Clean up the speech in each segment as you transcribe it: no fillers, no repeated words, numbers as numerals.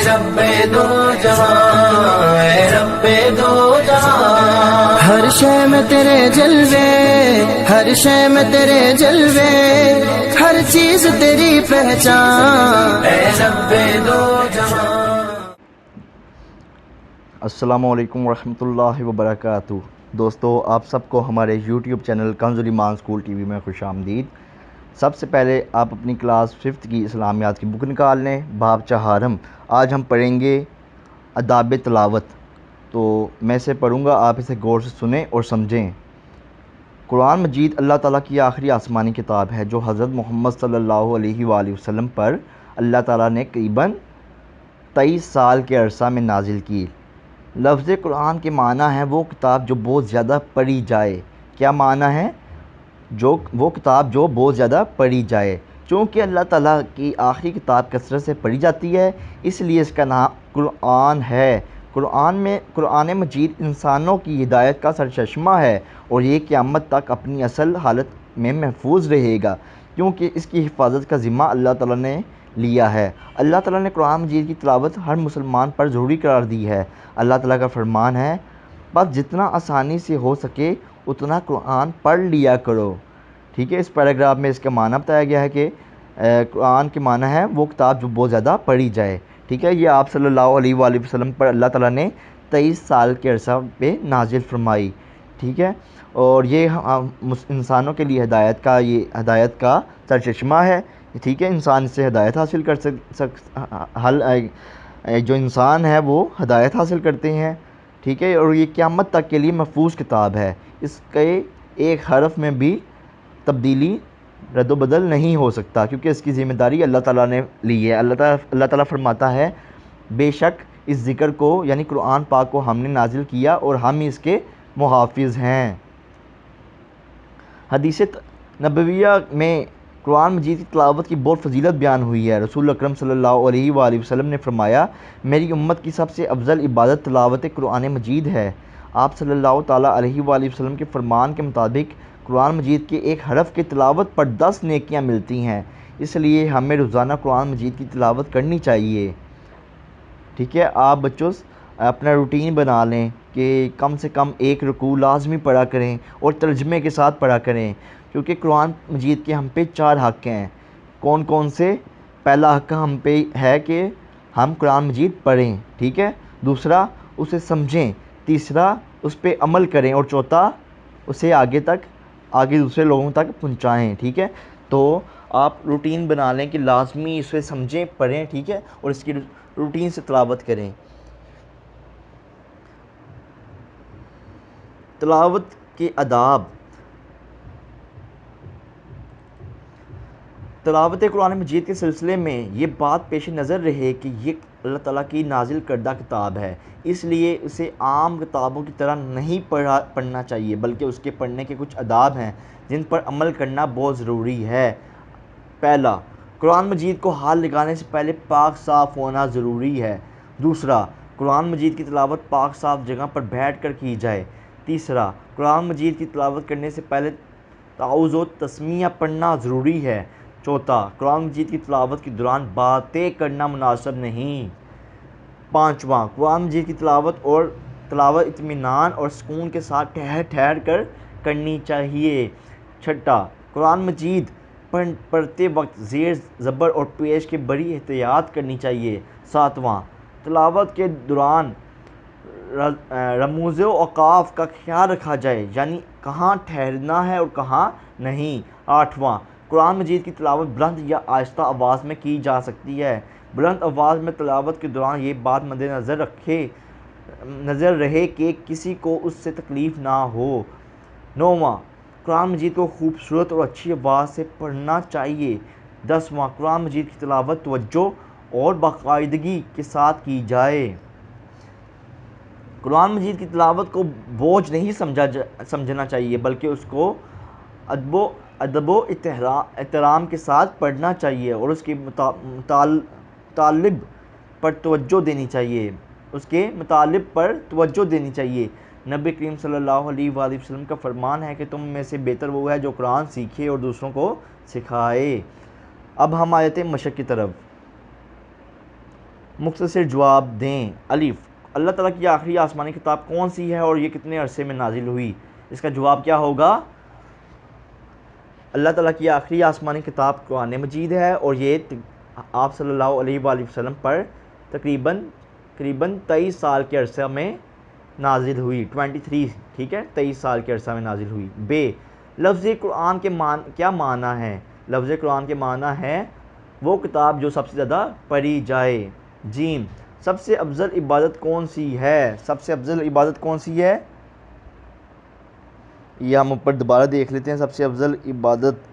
رب دو جہاں، اے رب دو جہاں، ہر شے میں تیرے جلوے، ہر شے میں تیرے جلوے، ہر چیز تیری پہچان، اے رب دو جہاں۔ السلام علیکم ورحمۃ اللہ وبرکاتہ۔ دوستو، آپ سب کو ہمارے یوٹیوب چینل کنز الایمان اسکول ٹی وی میں خوش آمدید۔ سب سے پہلے آپ اپنی کلاس 5 کی اسلامیات کی بک نکال لیں، باب چہارم۔ آج ہم پڑھیں گے آداب تلاوت۔ تو میں اسے پڑھوں گا، آپ اسے غور سے سنیں اور سمجھیں۔ قرآن مجید اللہ تعالیٰ کی آخری آسمانی کتاب ہے جو حضرت محمد صلی اللہ علیہ وآلہ وسلم پر اللہ تعالیٰ نے قریباً 23 سال کے عرصہ میں نازل کی۔ لفظ قرآن کے معنی ہے وہ کتاب جو بہت زیادہ پڑھی جائے۔ کیا معنی ہے؟ وہ کتاب جو بہت زیادہ پڑھی جائے۔ چونکہ اللہ تعالیٰ کی آخری کتاب کثرت سے پڑھی جاتی ہے، اس لیے اس کا نام قرآن ہے۔ قرآن مجید انسانوں کی ہدایت کا سرچشمہ ہے اور یہ قیامت تک اپنی اصل حالت میں محفوظ رہے گا، کیونکہ اس کی حفاظت کا ذمہ اللہ تعالیٰ نے لیا ہے۔ اللہ تعالیٰ نے قرآن مجید کی تلاوت ہر مسلمان پر ضروری قرار دی ہے۔ اللہ تعالیٰ کا فرمان ہے، بس جتنا آسانی سے ہو سکے اتنا قرآن پڑھ لیا کرو۔ ٹھیک ہے، اس پیراگراف میں اس کا معنی بتایا گیا ہے کہ قرآن کے معنی ہے وہ کتاب جو بہت زیادہ پڑھی جائے۔ ٹھیک ہے، یہ آپ صلی اللہ علیہ وآلہ وسلم پر اللہ تعالیٰ نے 23 سال کے عرصہ پہ نازل فرمائی۔ ٹھیک ہے، اور یہ انسانوں کے لیے ہدایت کا سرچشمہ ہے۔ ٹھیک ہے، انسان اس سے ہدایت حاصل کر جو انسان ہے وہ ہدایت حاصل کرتے ہیں۔ ٹھیک ہے، اور یہ قیامت تک کے لیے محفوظ کتاب ہے۔ اس کے ایک حرف میں بھی تبدیلی رد و بدل نہیں ہو سکتا، کیونکہ اس کی ذمہ داری اللہ تعالیٰ نے لی ہے۔ اللہ تعالیٰ فرماتا ہے، بے شک اس ذکر کو یعنی قرآن پاک کو ہم نے نازل کیا اور ہم اس کے محافظ ہیں۔ حدیث نبویہ میں قرآن مجید کی تلاوت کی بہت فضیلت بیان ہوئی ہے۔ رسول اکرم صلی اللہ علیہ وآلہ وسلم نے فرمایا، میری امت کی سب سے افضل عبادت تلاوت قرآن مجید ہے۔ آپ صلی اللہ تعالیٰ علیہ وآلہ وسلم کے فرمان کے مطابق قرآن مجید کے ایک حرف کی تلاوت پر 10 نیکیاں ملتی ہیں، اس لیے ہمیں روزانہ قرآن مجید کی تلاوت کرنی چاہیے۔ ٹھیک ہے، آپ بچوں اپنا روٹین بنا لیں کہ کم سے کم ایک رکوع لازمی پڑھا کریں اور ترجمے کے ساتھ پڑھا کریں، کیونکہ قرآن مجید کے ہم پہ 4 حق ہیں۔ کون کون سے؟ پہلا حق ہم پہ ہے کہ ہم قرآن مجید پڑھیں، ٹھیک ہے، دوسرا اسے سمجھیں، تیسرا اس پہ عمل کریں اور چوتھا اسے آگے دوسرے لوگوں تک پہنچائیں۔ ٹھیک ہے، تو آپ روٹین بنا لیں کہ لازمی اسے سمجھیں، پڑھیں، ٹھیک ہے، اور اس کی روٹین سے تلاوت کریں۔ تلاوت کے آداب۔ تلاوت قرآن مجید کے سلسلے میں یہ بات پیش نظر رہے کہ یہ اللہ تعالیٰ کی نازل کردہ کتاب ہے، اس لیے اسے عام کتابوں کی طرح نہیں پڑھنا چاہیے، بلکہ اس کے پڑھنے کے کچھ آداب ہیں جن پر عمل کرنا بہت ضروری ہے۔ پہلا، قرآن مجید کو ہاتھ لگانے سے پہلے پاک صاف ہونا ضروری ہے۔ دوسرا، قرآن مجید کی تلاوت پاک صاف جگہ پر بیٹھ کر کی جائے۔ تیسرا، قرآن مجید کی تلاوت کرنے سے پہلے تعوذ و تسمیہ پڑھنا ضروری ہے۔ چوتھا، قرآن مجید کی تلاوت کے دوران باتیں کرنا مناسب نہیں۔ پانچواں، قرآن مجید کی تلاوت اطمینان اور سکون کے ساتھ ٹھہر کر کرنی چاہیے۔ چھٹا، قرآن مجید پڑھتے وقت زیر زبر اور پیش کی بڑی احتیاط کرنی چاہیے۔ ساتواں، تلاوت کے دوران رموز و اوقاف کا خیال رکھا جائے، یعنی کہاں ٹھہرنا ہے اور کہاں نہیں۔ آٹھواں، قرآن مجید کی تلاوت بلند یا آہستہ آواز میں کی جا سکتی ہے۔ بلند آواز میں تلاوت کے دوران یہ بات مد نظر رہے کہ کسی کو اس سے تکلیف نہ ہو۔ نوواں، قرآن مجید کو خوبصورت اور اچھی آواز سے پڑھنا چاہیے۔ 10واں، قرآن مجید کی تلاوت توجہ اور باقاعدگی کے ساتھ کی جائے۔ قرآن مجید کی تلاوت کو بوجھ نہیں سمجھنا چاہیے، بلکہ اس کو ادب و احترام کے ساتھ پڑھنا چاہیے اور اس کے مطالب پر توجہ دینی چاہیے۔ نبی کریم صلی اللہ علیہ وآلہ وسلم کا فرمان ہے کہ تم میں سے بہتر وہ ہے جو قرآن سیکھے اور دوسروں کو سکھائے۔ اب ہم آیت مشق کی طرف۔ مختصر جواب دیں۔ الف، اللہ تعالیٰ کی آخری آسمانی کتاب کون سی ہے اور یہ کتنے عرصے میں نازل ہوئی؟ اس کا جواب کیا ہوگا؟ اللہ تعالیٰ کی آخری آسمانی کتاب قرآن مجید ہے اور یہ آپ صلی اللہ علیہ وآلہ وسلم پر تقریباً 23 سال کے عرصے میں نازل ہوئی، 23، ٹھیک ہے، 23 سال کے عرصہ میں نازل ہوئی۔ بے، لفظ قرآن کے کیا معنی ہے؟ لفظ قرآن کے معنی ہے وہ کتاب جو سب سے زیادہ پڑھی جائے۔ جیم، سب سے افضل عبادت کون سی ہے؟ سب سے افضل عبادت کون سی ہے؟ یہ ہم اوپر دوبارہ دیکھ لیتے ہیں۔ سب سے افضل عبادت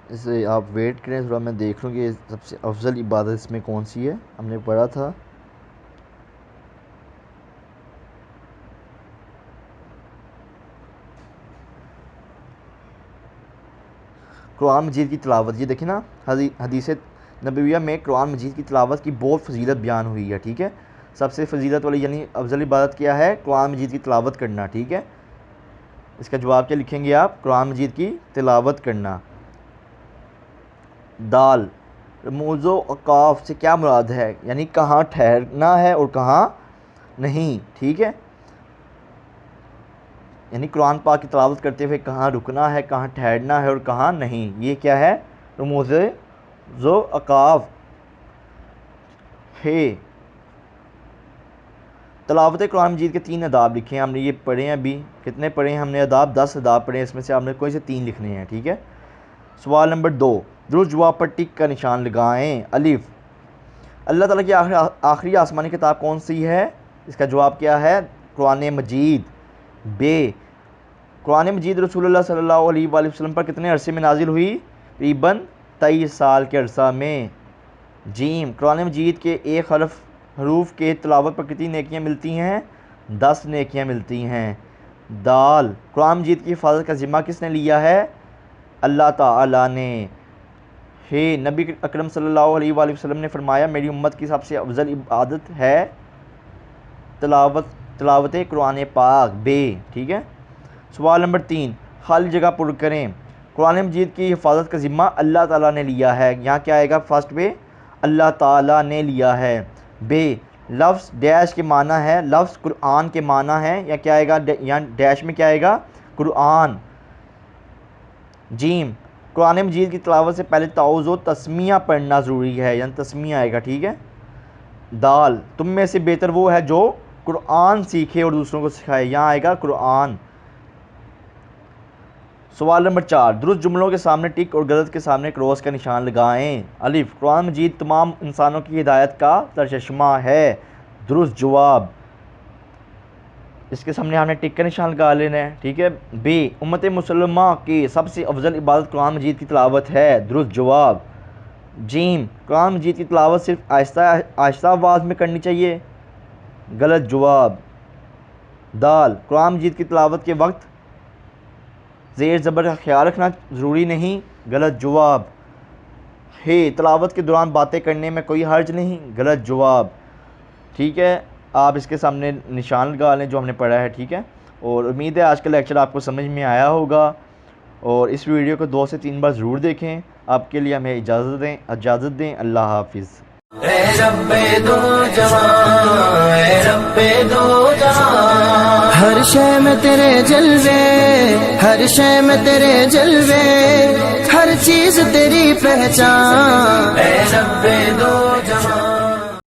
اسے آپ ویٹ کریں تھوڑا، میں دیکھ لوں کہ سب سے افضل عبادت اس میں کون سی ہے۔ ہم نے پڑھا تھا قرآن مجید کی تلاوت۔ یہ دیکھیں نا، حدیث نبویہ میں قرآن مجید کی تلاوت کی بہت فضیلت بیان ہوئی ہے، ٹھیک ہے۔ سب سے فضیلت والی یعنی افضل عبادت کیا ہے؟ قرآن مجید کی تلاوت کرنا، ٹھیک ہے۔ اس کا جواب کیا لکھیں گے آپ؟ قرآن مجید کی تلاوت کرنا۔ دال، رموز و اوقاف سے کیا مراد ہے؟ یعنی کہاں ٹھہرنا ہے اور کہاں نہیں، ٹھیک ہے۔ یعنی قرآن پاک کی تلاوت کرتے ہوئے کہاں رکنا ہے، کہاں ٹھہرنا ہے اور کہاں نہیں، یہ کیا ہے؟ رموز و اوقاف ہے۔ تلاوت قرآن مجید کے 3 آداب لکھے ہیں۔ ہم نے یہ پڑھے ہیں، ابھی کتنے پڑھے ہیں ہم نے آداب؟ 10 آداب پڑھے ہیں، اس میں سے آپ نے کوئی سے 3 لکھنے ہیں، ٹھیک ہے۔ سوال نمبر 2، درست جواب پر ٹک کا نشان لگائیں۔ الف، اللہ تعالیٰ کی آخری آسمانی کتاب کون سی ہے؟ اس کا جواب کیا ہے؟ قرآن مجید۔ بے، قرآن مجید رسول اللہ صلی اللہ علیہ وآلہ وسلم پر کتنے عرصے میں نازل ہوئی؟ تقریباً 23 سال کے عرصہ میں۔ جیم، قرآن مجید کے ایک حروف کے تلاوت پر کتنی نیکیاں ملتی ہیں؟ 10 نیکیاں ملتی ہیں۔ دال، قرآن مجید کی حفاظت کا ذمہ کس نے لیا ہے؟ اللہ تعالیٰ نے۔ ہے، نبی اکرم صلی اللہ علیہ وآلہ وسلم نے فرمایا میری امت کی سب سے افضل عبادت ہے تلاوت قرآن پاک۔ بے، ٹھیک ہے۔ سوال نمبر 3، خالی جگہ پر کریں۔ قرآن مجید کی حفاظت کا ذمہ اللہ تعالیٰ نے لیا ہے۔ یہاں کیا آئے گا فرسٹ پہ؟ اللہ تعالیٰ نے لیا ہے۔ بے، لفظ ڈیش کے معنی ہے، لفظ قرآن کے معنی ہے، یا کیا آئے گا؟ یہاں ڈیش میں کیا آئے گا؟ قرآن۔ جیم، قرآن مجید کی تلاوت سے پہلے تعوذ و تسمیہ پڑھنا ضروری ہے، یعنی تسمیہ آئے گا، ٹھیک ہے۔ دال، تم میں سے بہتر وہ ہے جو قرآن سیکھے اور دوسروں کو سکھائے، یہاں آئے گا قرآن۔ سوال نمبر 4، درست جملوں کے سامنے ٹک اور غلط کے سامنے کراس کا نشان لگائیں۔ الف، قرآن مجید تمام انسانوں کی ہدایت کا سرچشمہ ہے۔ درست جواب، اس کے سامنے ہم نے ٹک کا نشان لگا لینا ہے، ٹھیک ہے۔ بی، امت مسلمہ کی سب سے افضل عبادت قرآن مجید کی تلاوت ہے۔ درست جواب۔ جیم، قرآن مجید کی تلاوت صرف آہستہ آواز میں کرنی چاہیے۔ غلط جواب۔ دال، قرآن مجید کی تلاوت کے وقت زیر زبر کا خیال رکھنا ضروری نہیں۔ غلط جواب۔ ہے، تلاوت کے دوران باتیں کرنے میں کوئی حرج نہیں۔ غلط جواب، ٹھیک ہے۔ آپ اس کے سامنے نشان لگا لیں جو ہم نے پڑھا ہے، ٹھیک ہے۔ اور امید ہے آج کا لیکچر آپ کو سمجھ میں آیا ہوگا، اور اس ویڈیو کو 2 سے 3 بار ضرور دیکھیں۔ آپ کے لیے ہمیں اجازت دیں۔ اللہ حافظ۔ اے رب دو جہاں، اے رب دو جہاں، ہر شے میں تیرے جلوے، ہر شے میں تیرے جلوے، ہر چیز تیری پہچان۔ اے رب دو جہاں۔